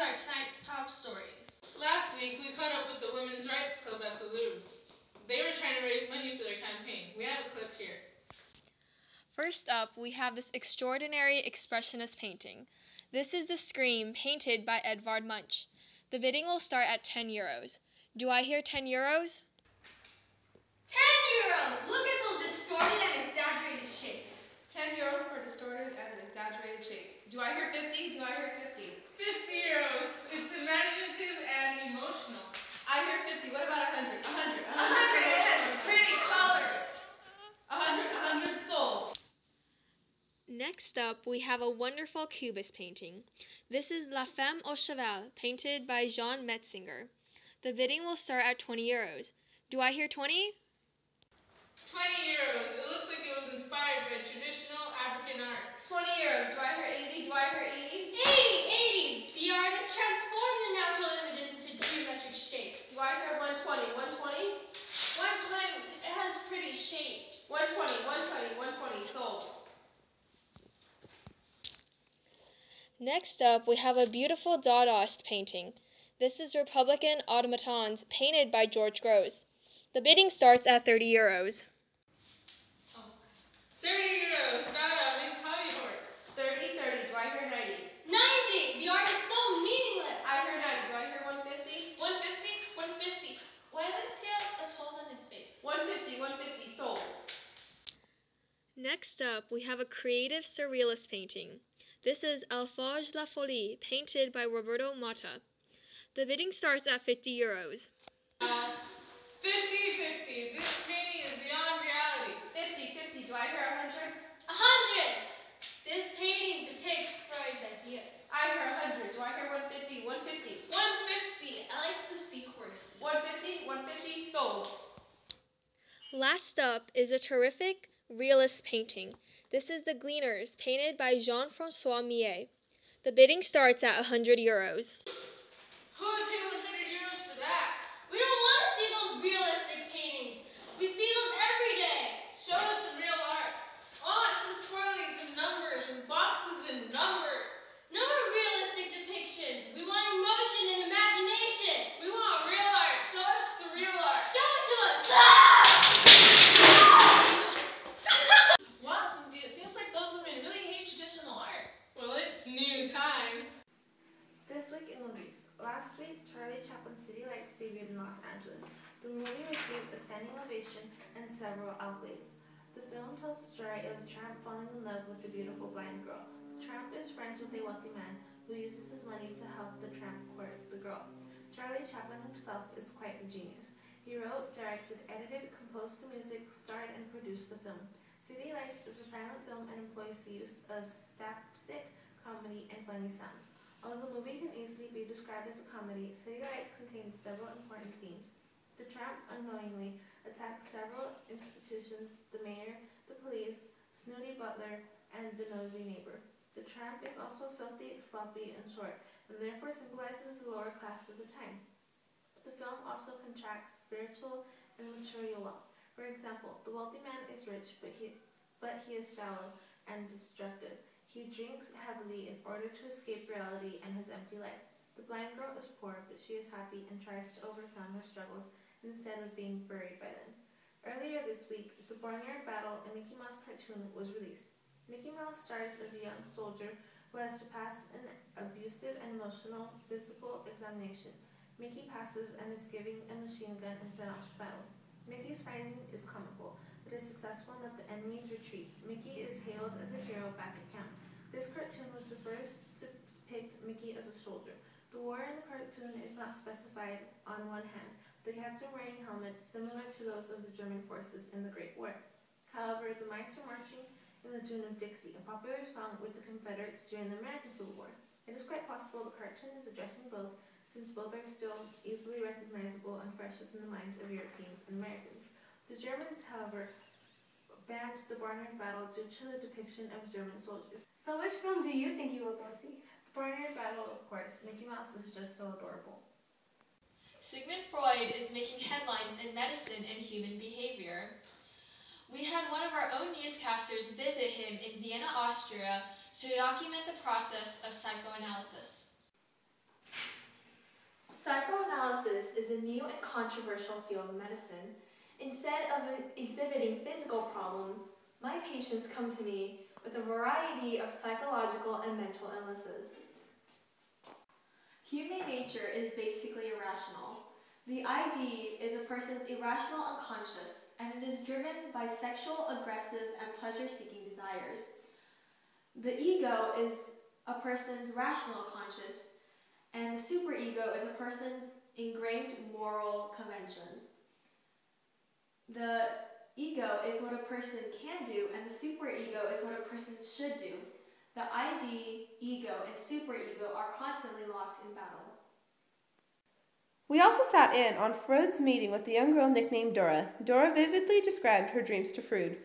our tonight's top stories. Last week, we caught up with the Women's Rights Club at the Louvre. They were trying to raise money for their campaign. We have a clip here. First up, we have this extraordinary expressionist painting. This is The Scream, painted by Edvard Munch. The bidding will start at €10. Do I hear €10? 10 euros! Look at those distorted and exaggerated shapes. 10 euros for distorted and exaggerated shapes. Do I hear 50? Do I hear 50? 50 euros. It's imaginative and emotional. I hear 50. What about 100? 100. 100. It has pretty colors. 100. Sold. Next up, we have a wonderful Cubist painting. This is La Femme au Cheval, painted by Jean Metzinger. The bidding will start at €20. Do I hear 20? 20 euros. It looks like it was inspired by traditional African art. 20 euros. Do I hear 80? Do I hear 80? 80! The artist transformed the natural images into geometric shapes. Do I hear 120? 120? 120. It has pretty shapes. 120. Sold. Next up, we have a beautiful Dadaist painting. This is Republican Automatons, painted by George Grosz. The bidding starts at €30. 30 euros. Dada means hobby horse. 30. Do I hear 90? 90! The art is so meaningless. I hear 90. Do I hear 150? 150. Why does he have a 12 on his face? 150. Sold. Next up, we have a creative surrealist painting. This is Alphonse La Folie, painted by Roberto Matta. The bidding starts at €50. 50. This painting is beyond reality. 50. Do I hear 100? 100! This painting depicts Freud's ideas. I hear 100. Do I hear 150? 150. 150. I like the seahorse. 150. Sold. Last up is a terrific realist painting. This is The Gleaners, painted by Jean-François Millet. The bidding starts at €100. Who would pay 100 euros for that? We don't want to see those realistic paintings. We see those every day. Show us the real art. I want some swirlies and numbers and boxes and numbers. No more realistic depictions. We want emotion and imagination. We want real art. Show us the real art. Show it to us. Wow, Cynthia, it seems like those women really hate traditional art. Well, it's new times. This week in movies. Last week, Charlie Chaplin's City Lights debuted in Los Angeles. The movie received a standing ovation and several accolades. The film tells the story of a tramp falling in love with a beautiful blind girl. The tramp is friends with a wealthy man who uses his money to help the tramp court the girl. Charlie Chaplin himself is quite the genius. He wrote, directed, edited, composed the music, starred, and produced the film. City Lights is a silent film and employs the use of slapstick, comedy, and funny sounds. Although the movie can easily be described as a comedy, City Lights contains several important themes. The tramp unknowingly attacks several institutions: the mayor, the police, snooty butler, and the nosy neighbor. The tramp is also filthy, sloppy, and short, and therefore symbolizes the lower class of the time. The film also contrasts spiritual and material wealth. For example, the wealthy man is rich, but he is shallow and destructive. He drinks heavily in order to escape reality and his empty life. The blind girl is poor, but she is happy and tries to overcome her struggles instead of being buried by them. Earlier this week, the Barnyard Battle, a Mickey Mouse cartoon, was released. Mickey Mouse stars as a young soldier who has to pass an abusive and emotional physical examination. Mickey passes and is given a machine gun and sent off to battle. Mickey's fighting is comical, but is successful in that the enemies retreat. Mickey is hailed as a hero back at camp. This cartoon was the first to depict Mickey as a soldier. The war in the cartoon is not specified on one hand. The cats are wearing helmets similar to those of the German forces in the Great War. However, the mice are marching in the tune of Dixie, a popular song with the Confederates during the American Civil War. It is quite possible the cartoon is addressing both, since both are still easily recognizable and fresh within the minds of Europeans and Americans. The Germans, however, banned the Barnyard Battle due to the depiction of German soldiers. So which film do you think you will go see? The Barnyard Battle, of course. Mickey Mouse is just so adorable. Sigmund Freud is making headlines in medicine and human behavior. We had one of our own newscasters visit him in Vienna, Austria, to document the process of psychoanalysis. new and controversial field of medicine. Instead of exhibiting physical problems, my patients come to me with a variety of psychological and mental illnesses. Human nature is basically irrational. The ID is a person's irrational unconscious, and it is driven by sexual, aggressive, and pleasure-seeking desires. The ego is a person's rational conscious, and the superego is a person's ingrained moral conventions. The ego is what a person can do, and the superego is what a person should do. The ID, ego, and superego are constantly locked in battle. We also sat in on Freud's meeting with the young girl nicknamed Dora. Dora vividly described her dreams to Freud.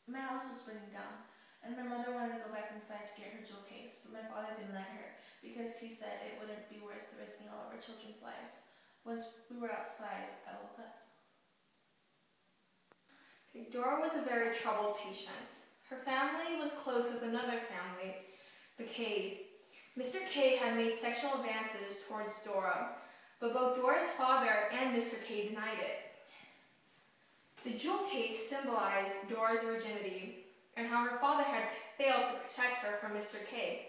My house was burning down, and my mother wanted to go back inside to get her jewel case, but my father didn't let her because he said it wouldn't be worth risking all of our children's lives. Once we were outside, I woke up. Dora was a very troubled patient. Her family was close with another family, the K's. Mr. K had made sexual advances towards Dora, but both Dora's father and Mr. K denied it. The jewel case symbolized Dora's virginity and how her father had failed to protect her from Mr. K.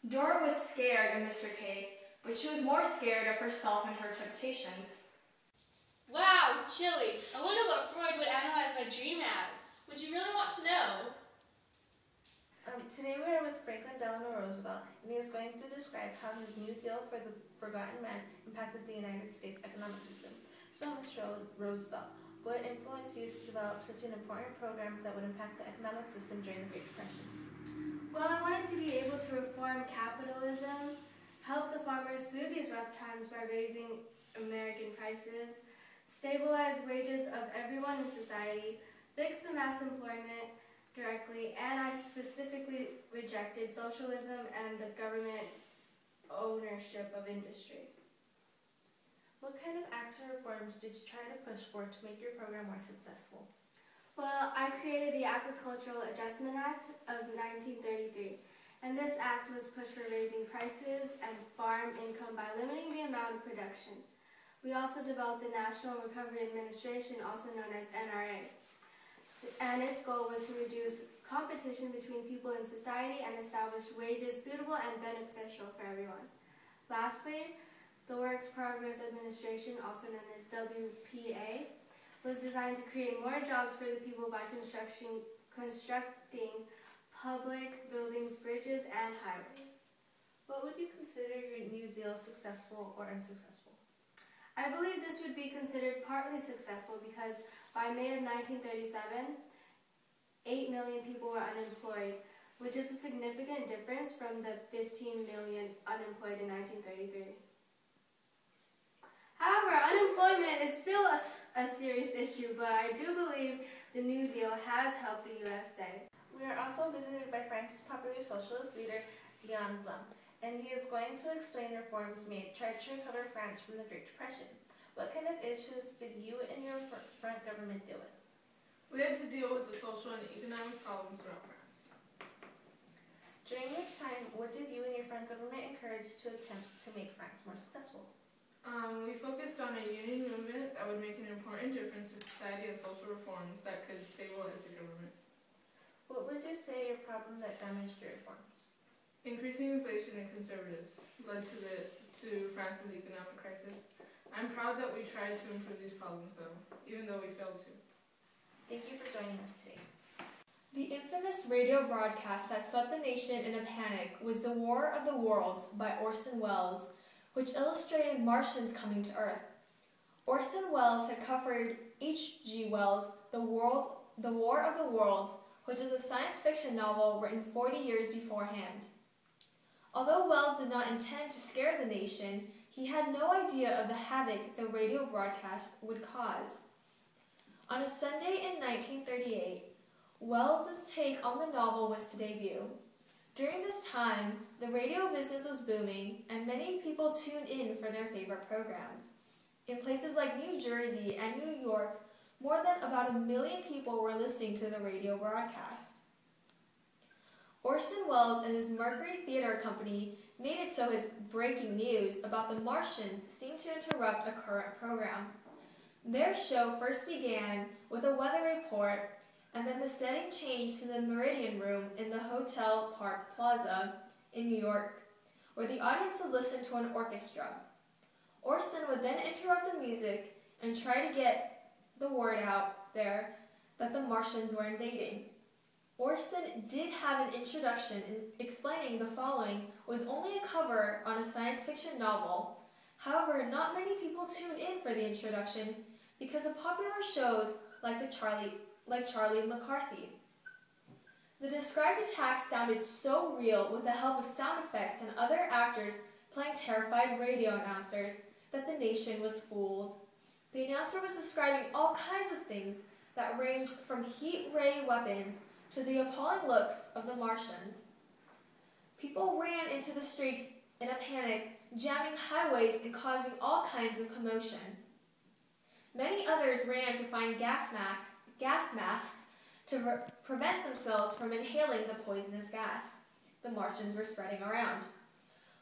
Dora was scared of Mr. K, but she was more scared of herself and her temptations. Wow, chilly. I wonder what Freud would analyze my dream as. Would you really want to know? Today we are with Franklin Delano Roosevelt, and he is going to describe how his New Deal for the Forgotten Man impacted the United States economic system. So, Mr. Roosevelt, what influenced you to develop such an important program that would impact the economic system during the Great Depression? Well, I wanted to be able to reform capitalism, help the farmers through these rough times by raising American prices, stabilize wages of everyone in society, fix the mass employment directly, and I specifically rejected socialism and the government ownership of industry. What kind of acts or reforms did you try to push for to make your program more successful? Well, I created the Agricultural Adjustment Act of 1933, and this act was pushed for raising prices and farm income by limiting the amount of production. We also developed the National Recovery Administration, also known as NRA, and its goal was to reduce competition between people in society and establish wages suitable and beneficial for everyone. Lastly, the Works Progress Administration, also known as WPA, was designed to create more jobs for the people by constructing public buildings, bridges, and highways. What would you consider your New Deal successful or unsuccessful? I believe this would be considered partly successful because by May of 1937, 8 million people were unemployed, which is a significant difference from the 15 million unemployed in 1933. However, unemployment is still a serious issue, but I do believe the New Deal has helped the USA. We are also visited by France's popular socialist leader, Leon Blum, and he is going to explain reforms made tried to recover France from the Great Depression. What kind of issues did you and your front government deal with? We had to deal with the social and economic problems throughout France. During this time, what did you and your front government encourage to attempt to make France more successful? We focused on a union movement that would make an important difference to society and social reforms that could stabilize the government. What would you say your problem that damaged your reforms? Increasing inflation and conservatives led to France's economic crisis. I'm proud that we tried to improve these problems, though, even though we failed to. Thank you for joining us today. The infamous radio broadcast that swept the nation in a panic was The War of the Worlds by Orson Welles, which illustrated Martians coming to Earth. Orson Welles had covered H.G. Wells' The War of the Worlds, which is a science fiction novel written 40 years beforehand. Although Wells did not intend to scare the nation, he had no idea of the havoc the radio broadcast would cause. On a Sunday in 1938, Wells' take on the novel was to debut. During this time, the radio business was booming, and many people tuned in for their favorite programs. In places like New Jersey and New York, more than about 1 million people were listening to the radio broadcast. Orson Welles and his Mercury Theater Company made it so his breaking news about the Martians seemed to interrupt a current program. Their show first began with a weather report, and then the setting changed to the Meridian Room in the Hotel Park Plaza in New York, where the audience would listen to an orchestra. Orson would then interrupt the music and try to get the word out there that the Martians were invading. Orson did have an introduction explaining the following was only a cover on a science fiction novel. However, not many people tuned in for the introduction because of popular shows like Charlie McCarthy. The described attacks sounded so real with the help of sound effects and other actors playing terrified radio announcers that the nation was fooled. The announcer was describing all kinds of things that ranged from heat ray weapons to the appalling looks of the Martians. People ran into the streets in a panic, jamming highways and causing all kinds of commotion. Many others ran to find gas masks to prevent themselves from inhaling the poisonous gas the Martians were spreading around.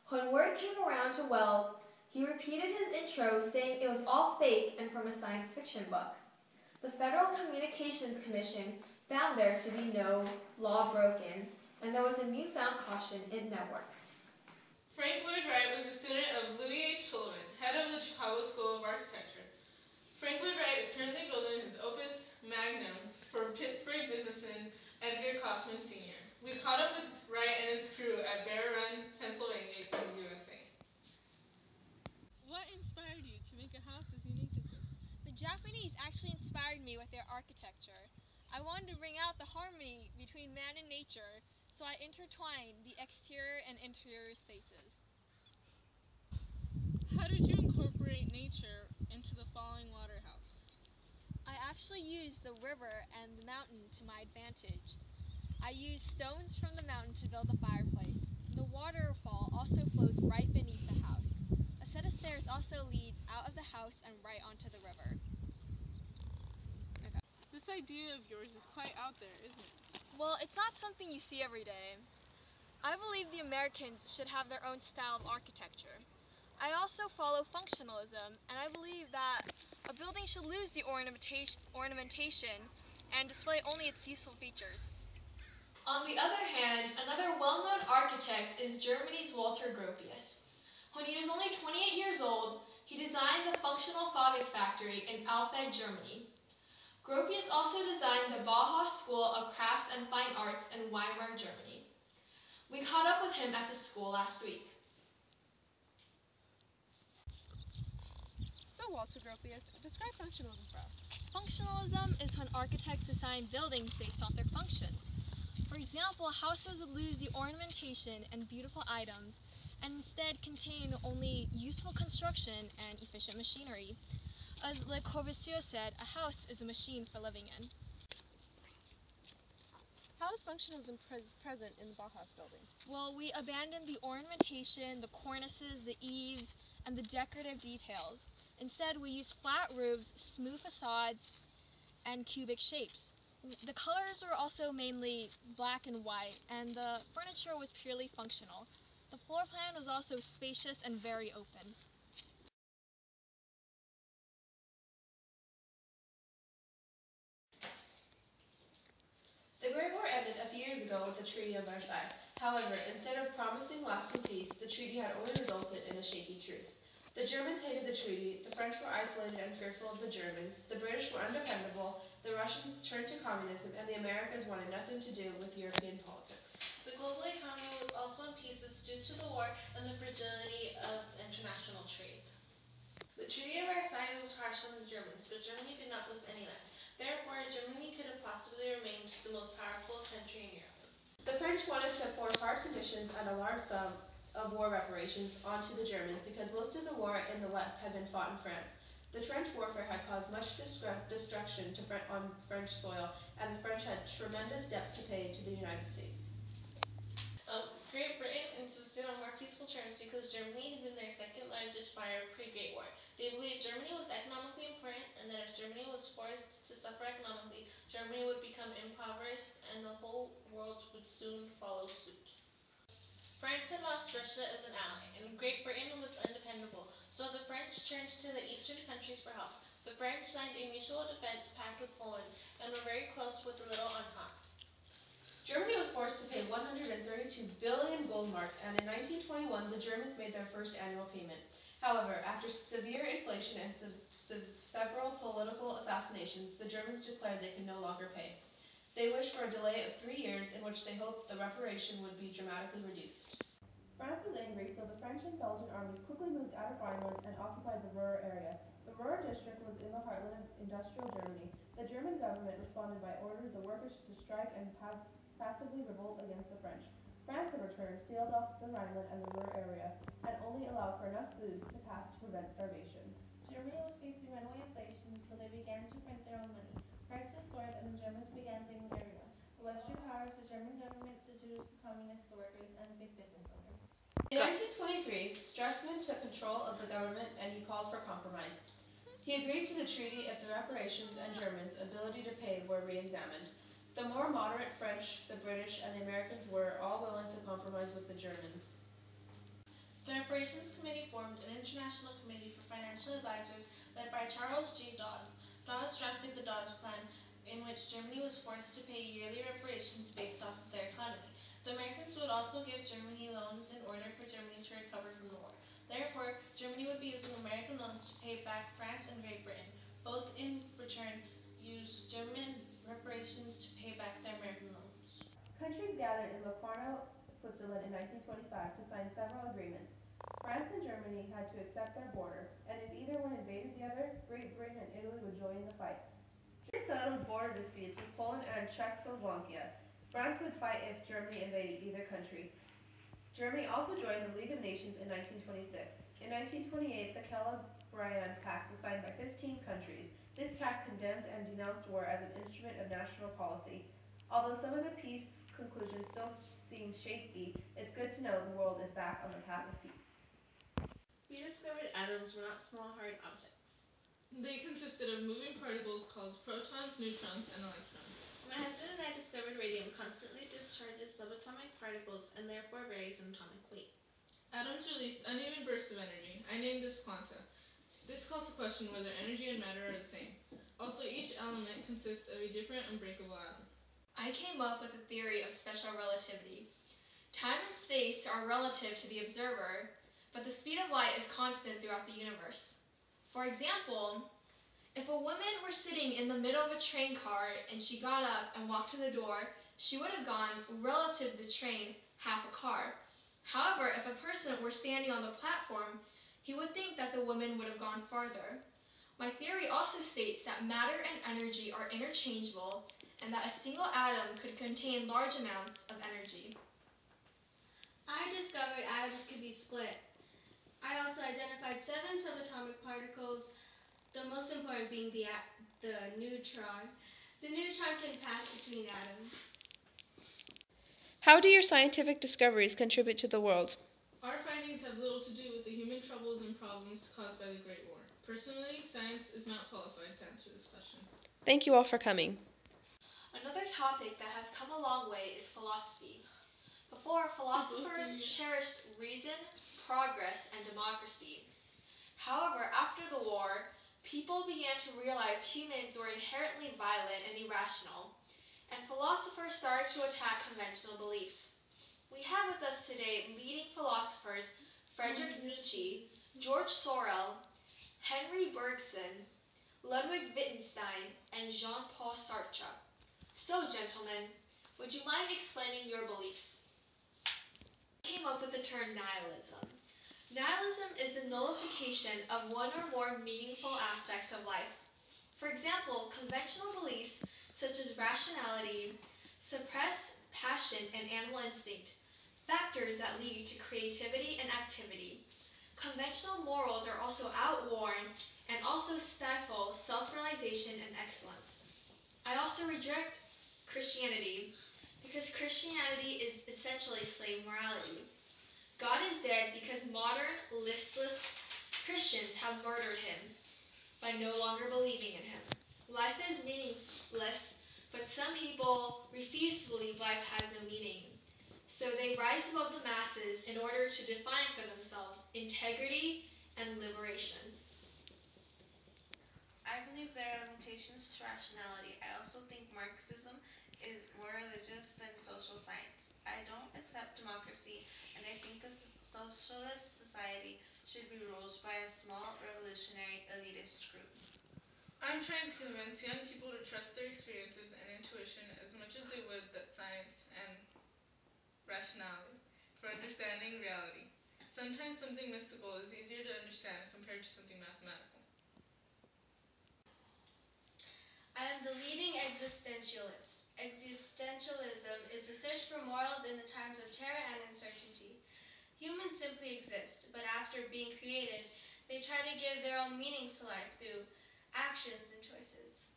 When word came around to Wells, he repeated his intro saying it was all fake and from a science fiction book. The Federal Communications Commission found there to be no law broken, and there was a newfound caution in networks. Frank Lloyd Wright was a student of Louis H. Sullivan, head of the Chicago School of Architecture. Frank Lloyd Wright is currently building his opus magnum for Pittsburgh businessman Edgar Kaufman Sr. We caught up with Wright and his crew at Bear Run, Pennsylvania for the USA. What inspired you to make a house as unique as this? The Japanese actually inspired me with their architecture. I wanted to bring out the harmony between man and nature, so I intertwined the exterior and interior spaces. How did you incorporate nature into the falling water house? I actually used the river and the mountain to my advantage. I used stones from the mountain to build the fireplace. The waterfall also flows right beneath the house. A set of stairs also leads out of the house and right onto the river. This idea of yours is quite out there, isn't it? Well, it's not something you see every day. I believe the Americans should have their own style of architecture. I also follow functionalism, and I believe that a building should lose the ornamentation and display only its useful features. On the other hand, another well-known architect is Germany's Walter Gropius. When he was only 28 years old, he designed the functional Fages factory in Alfeld, Germany. Gropius also designed the Bauhaus School of Crafts and Fine Arts in Weimar, Germany. We caught up with him at the school last week. So, Walter Gropius, describe functionalism for us. Functionalism is when architects design buildings based off their functions. For example, houses would lose the ornamentation and beautiful items and instead contain only useful construction and efficient machinery. As Le Corbusier said, a house is a machine for living in. How is functionalism present in the Bauhaus building? Well, we abandoned the ornamentation, the cornices, the eaves, and the decorative details. Instead, we used flat roofs, smooth facades, and cubic shapes. The colors were also mainly black and white, and the furniture was purely functional. The floor plan was also spacious and very open. The Great War ended a few years ago with the Treaty of Versailles. However, instead of promising lasting peace, the treaty had only resulted in a shaky truce. The Germans hated the treaty, the French were isolated and fearful of the Germans, the British were undependable, the Russians turned to communism, and the Americans wanted nothing to do with European politics. The global economy was also in pieces due to the war and the fragility of international trade. The Treaty of Versailles was harsh on the Germans, but Germany did not lose any land. Therefore, Germany could have possibly remained the most powerful country in Europe. The French wanted to force hard conditions and a large sum of war reparations onto the Germans because most of the war in the West had been fought in France. The trench warfare had caused much destruction on French soil, and the French had tremendous debts to pay to the United States. Great Britain insisted on more peaceful terms because Germany had been their second largest buyer pre-Great War. They believed Germany was economically important and that if Germany was forced to suffer economically, Germany would become impoverished and the whole world would soon follow suit. France had lost Russia as an ally, and Great Britain was undependable, so the French turned to the eastern countries for help. The French signed a mutual defense pact with Poland and were very close with the Little Entente. Germany was forced to pay 132 billion gold marks, and in 1921 the Germans made their first annual payment. However, after severe inflation and several political assassinations, the Germans declared they could no longer pay. They wished for a delay of 3 years in which they hoped the reparation would be dramatically reduced. France was angry, so the French and Belgian armies quickly moved out of Rhineland and occupied the Ruhr area. The Ruhr district was in the heartland of industrial Germany. The German government responded by ordering the workers to strike and passively revolt against the French. France, in return, sealed off the Rhineland and the Ruhr area, and only allowed for enough food to pass to prevent starvation. Germany was facing runaway inflation, so they began to print their own money. Prices soared, and the Germans began blaming everyone: the Western powers, the German government, the Jews, the communists, the workers, and the big business owners. In 1923, Strassmann took control of the government and he called for compromise. He agreed to the treaty if the reparations and Germans' ability to pay were re-examined. The more moderate French, the British, and the Americans were all willing to compromise with the Germans. The Reparations Committee formed an international committee for financial advisors led by Charles J. Dawes. Dawes drafted the Dawes Plan, in which Germany was forced to pay yearly reparations based off of their economy. The Americans would also give Germany loans in order for Germany to recover from the war. Therefore, Germany would be using American loans to pay back France and Great Britain. Both in return used German reparations to pay back their American loans. Countries gathered in Locarno, Switzerland in 1925 to sign several agreements. France and Germany had to accept their border, and if either one invaded the other, Great Britain and Italy would join in the fight. Germany settled border disputes with Poland and Czechoslovakia. France would fight if Germany invaded either country. Germany also joined the League of Nations in 1926. In 1928, the Kellogg-Briand Pact was signed by 15 countries. This pact condemned and denounced war as an instrument of national policy. Although some of the peace conclusions still seem shaky, it's good to know the world is back on the path of peace. We discovered atoms were not small hard objects. They consisted of moving particles called protons, neutrons, and electrons. My husband and I discovered radium constantly discharges subatomic particles and therefore varies in atomic weight. Atoms released uneven bursts of energy. I named this quanta. This calls to question whether energy and matter are the same. Also, each element consists of a different unbreakable atom. I came up with a theory of special relativity. Time and space are relative to the observer, but the speed of light is constant throughout the universe. For example, if a woman were sitting in the middle of a train car and she got up and walked to the door, she would have gone, relative to the train, half a car. However, if a person were standing on the platform, he would think that the woman would have gone farther. My theory also states that matter and energy are interchangeable and that a single atom could contain large amounts of energy. I discovered atoms could be split. I also identified 7 subatomic particles, the most important being the neutron. The neutron can pass between atoms. How do your scientific discoveries contribute to the world? Our findings have little to do with the human troubles and problems caused by the Great War. Personally, science is not qualified to answer this question. Thank you all for coming. Another topic that has come a long way is philosophy. Before, philosophers cherished reason, progress, and democracy. However, after the war, people began to realize humans were inherently violent and irrational, and philosophers started to attack conventional beliefs. We have with us today leading philosophers Friedrich Nietzsche, George Sorel, Henry Bergson, Ludwig Wittgenstein, and Jean-Paul Sartre. So, gentlemen, would you mind explaining your beliefs? I came up with the term nihilism. Nihilism is the nullification of one or more meaningful aspects of life. For example, conventional beliefs such as rationality suppress passion and animal instinct, factors that lead to creativity and activity. Conventional morals are also outworn and also stifle self-realization and excellence. I also reject Christianity because Christianity is essentially slave morality. God is dead because modern, listless Christians have murdered him by no longer believing in him. Life is meaningless, but some people people refuse to believe life has no meaning. So they rise above the masses in order to define for themselves integrity and liberation. I believe there are limitations to rationality. I also think Marxism is more religious than social science. I don't accept democracy, and I think a socialist society should be ruled by a small, revolutionary, elitist group. I'm trying to convince young people to trust their experiences and intuition as much as they would that science and rationality for understanding reality. Sometimes something mystical is easier to understand compared to something mathematical. I am the leading existentialist. Existentialism is the search for morals in the times of terror and uncertainty. Humans simply exist, but after being created, they try to give their own meanings to life through actions and choices.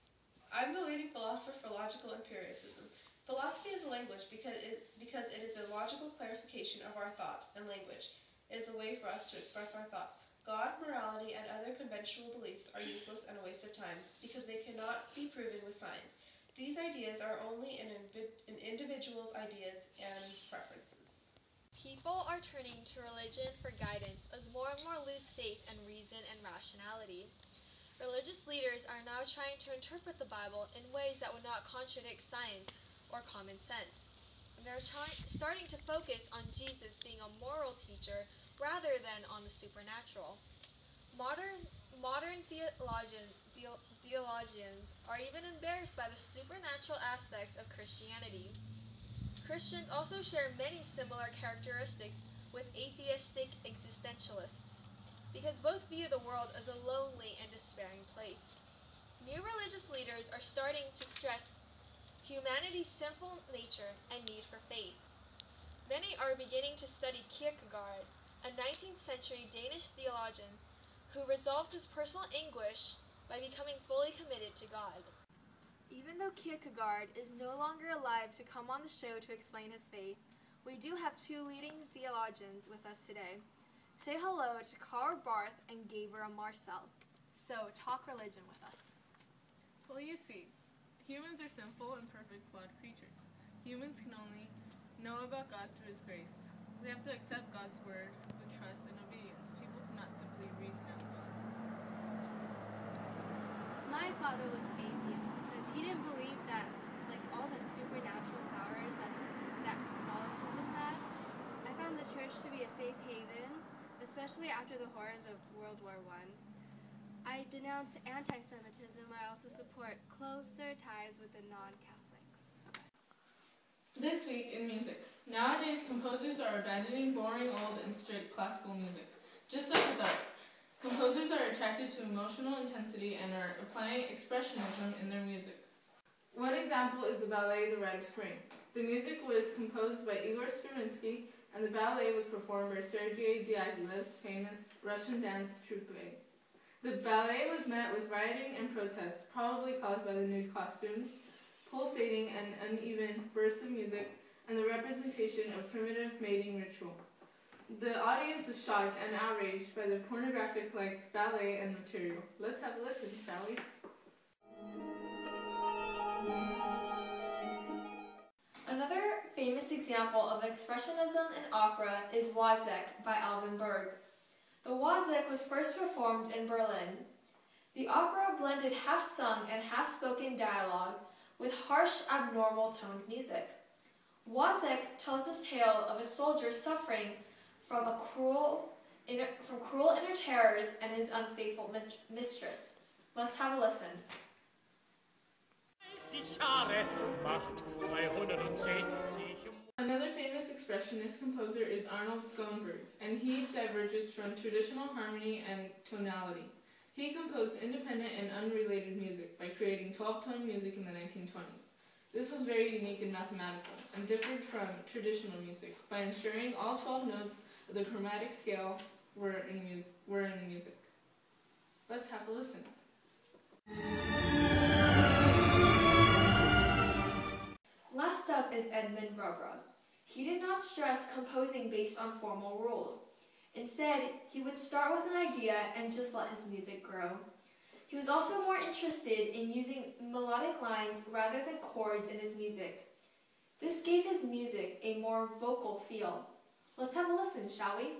I'm the leading philosopher for logical empiricism. Philosophy is a language because it is a logical clarification of our thoughts, and language is a way for us to express our thoughts. God, morality, and other conventional beliefs are useless and a waste of time because they cannot be proven with science. These ideas are only an individual's ideas and preferences. People are turning to religion for guidance as more and more lose faith in reason and rationality. Religious leaders are now trying to interpret the Bible in ways that would not contradict science or common sense. And they're starting to focus on Jesus being a moral teacher rather than on the supernatural. Modern theologians are even embarrassed by the supernatural aspects of Christianity. Christians also share many similar characteristics with atheistic existentialists, because both view the world as a lonely and despairing place. New religious leaders are starting to stress humanity's sinful nature and need for faith. Many are beginning to study Kierkegaard, a 19th century Danish theologian who resolved his personal anguish by becoming fully committed to God. Even though Kierkegaard is no longer alive to come on the show to explain his faith, we do have two leading theologians with us today. Say hello to Karl Barth and Gabriel Marcel. So, talk religion with us. Well, you see, humans are sinful and perfect, flawed creatures. Humans can only know about God through His grace. We have to accept God's word with trust and obedience. People cannot simply reason out God. My father was an atheist because he didn't believe that, like, all the supernatural powers that Catholicism had. I found the church to be a safe haven, especially after the horrors of World War I. I denounce anti-Semitism. I also support closer ties with the non-Catholics. This week in music. Nowadays, composers are abandoning boring, old, and strict classical music. Just like with art, composers are attracted to emotional intensity and are applying expressionism in their music. One example is the ballet The Rite of Spring. The music was composed by Igor Stravinsky, and the ballet was performed by Sergei Diaghilev's famous Russian dance troupe. The ballet was met with rioting and protests, probably caused by the nude costumes, pulsating and uneven bursts of music, and the representation of primitive mating ritual. The audience was shocked and outraged by the pornographic-like ballet and material. Let's have a listen, shall we? Another famous example of expressionism in opera is Wozzeck by Alvin Berg. The Wozzeck was first performed in Berlin. The opera blended half-sung and half-spoken dialogue with harsh, abnormal toned music. Wozzeck tells this tale of a soldier suffering from cruel inner terrors and his unfaithful mistress. Let's have a listen. Another famous expressionist composer is Arnold Schoenberg, and he diverges from traditional harmony and tonality. He composed independent and unrelated music by creating 12-tone music in the 1920s. This was very unique and mathematical, and differed from traditional music by ensuring all 12 notes of the chromatic scale were in the music. Let's have a listen. Last up is Edmund Rubra. He did not stress composing based on formal rules. Instead, he would start with an idea and just let his music grow. He was also more interested in using melodic lines rather than chords in his music. This gave his music a more vocal feel. Let's have a listen, shall we?